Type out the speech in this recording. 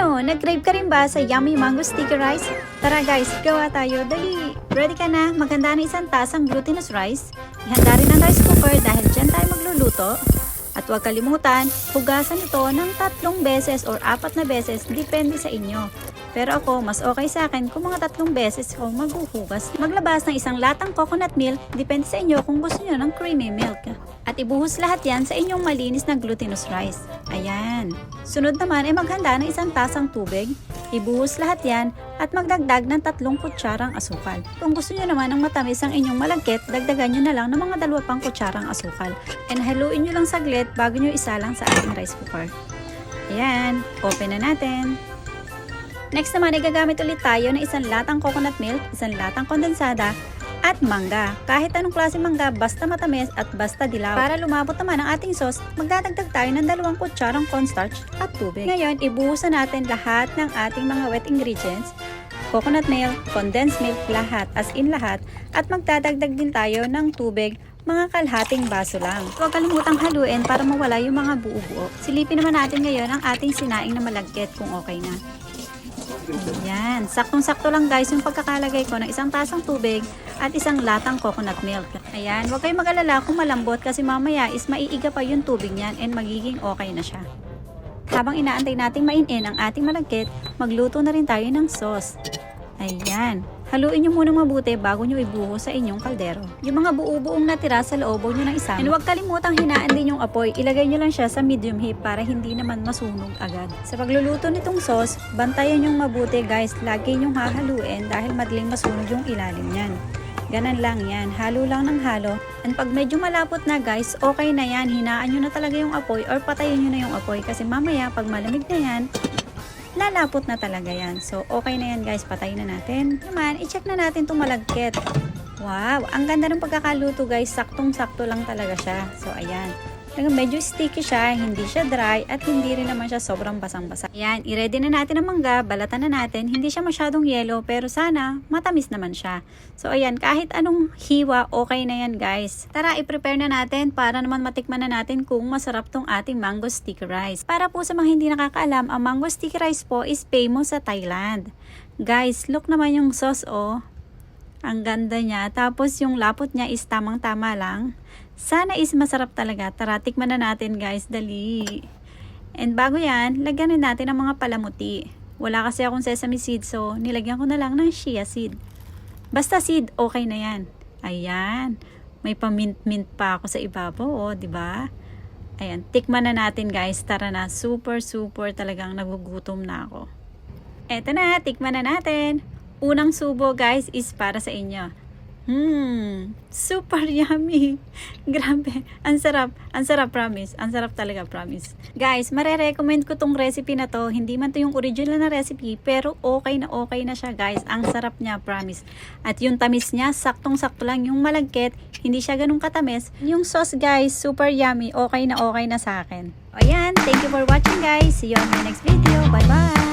Ano, nag-crave ka rin ba sa yummy mango sticky rice? Tara guys, gawa tayo. Dali! Ready ka na? Maghanda ng isang tasang glutinous rice. Ihanda rin ang rice cooker dahil dyan tayo magluluto. At huwag kalimutan, hugasan ito ng 3 beses or 4 na beses, depende sa inyo. Pero ako, mas okay sa akin kung mga 3 beses ko maghuhugas. Maglabas ng isang latang coconut milk, depende sa inyo kung gusto nyo ng creamy milk. At ibuhos lahat yan sa inyong malinis na glutinous rice. Ayan. Sunod naman ay maghanda ng isang tasang tubig. Ibuhos lahat yan at magdagdag ng 3 kutsarang asukal. Kung gusto nyo naman ng matamis ang inyong malagkit, dagdagan nyo na lang ng mga 2 pang kutsarang asukal. And haluin nyo lang saglit bago nyo isalang sa ating rice cooker. Ayan. Open na natin. Next naman ay gagamit ulit tayo ng isang latang coconut milk, isang latang kondensada, at mangga. Kahit anong klase mangga, basta matamis at basta dilaw. Para lumabot naman ang ating sauce, magdadagdag tayo ng 2 kutsarang cornstarch at tubig. Ngayon, ibuhusan natin lahat ng ating mga wet ingredients, coconut milk, condensed milk, lahat, as in lahat, at magdadagdag din tayo ng tubig, mga kalahating baso lang. Huwag kalimutang haluin para mawala yung mga buo-buo. Silipin naman natin ngayon ang ating sinaing na malagkit kung okay na. Ayan, saktong-sakto lang guys yung pagkakalagay ko ng isang tasang tubig at isang latang coconut milk. Ayan, huwag kayong mag-alala kung malambot kasi mamaya is maiiga pa yung tubig niyan and magiging okay na siya. Habang inaantay nating mainin ang ating malagkit, magluto na rin tayo ng sauce. Ayan, haluin nyo muna mabuti bago nyo ibuhos sa inyong kaldero. Yung mga buo-buong natira sa loob, huwag nyo nang isama. And huwag kalimutang hinaan din yung apoy, ilagay nyo lang siya sa medium heat para hindi naman masunog agad. Sa pagluluto nitong sauce, bantayan yung mabuti guys, lagi nyong hahaluin dahil madaling masunog yung ilalim niyan. Ganan lang yan, halo lang ng halo. And pag medyo malapot na guys, okay na yan, hinaan nyo na talaga yung apoy or patayin nyo na yung apoy kasi mamaya pag malamig na yan, lalapot na talaga yan. So, okay na yan guys. Patayin na natin. Naman, i-check na natin itong malagkit. Wow! Ang ganda ng pagkakaluto guys. Saktong-sakto lang talaga siya. So, ayan. Medyo sticky siya, hindi siya dry, at hindi rin naman siya sobrang basang-basa. Ayan, i-ready na natin ang mangga, balatan na natin. Hindi siya masyadong yellow, pero sana matamis naman siya. So, ayan, kahit anong hiwa, okay na yan guys. Tara, i-prepare na natin para naman matikman na natin kung masarap tong ating mango sticky rice. Para po sa mga hindi nakakaalam, ang mango sticky rice po is famous sa Thailand. Guys, look naman yung sauce oh. Ang ganda niya. Tapos yung lapot niya is tamang-tama lang. Sana is masarap talaga. Tara, tikman na natin guys. Dali. And bago yan, lagyan rin natin ang mga palamuti. Wala kasi akong sesame seed, so nilagyan ko na lang ng chia seed. Basta seed, okay na yan. Ayan. May pamint-mint pa ako sa ibabaw, oh, diba? Ayan, tikman na natin guys. Tara na, super talagang nagugutom na ako. Eto na, tikman na natin. Unang subo guys is para sa inyo. Super yummy. Grabe, ang sarap promise. Ang sarap talaga promise. Guys, marerecommend ko tong recipe na to. Hindi man to yung original na recipe, pero okay na siya guys. Ang sarap niya, promise. At yung tamis niya, saktong-sakto lang yung malagkit. Hindi siya ganun katamis. Yung sauce guys, super yummy. Okay na sa akin. Ayan, thank you for watching guys. See you on my next video. Bye bye.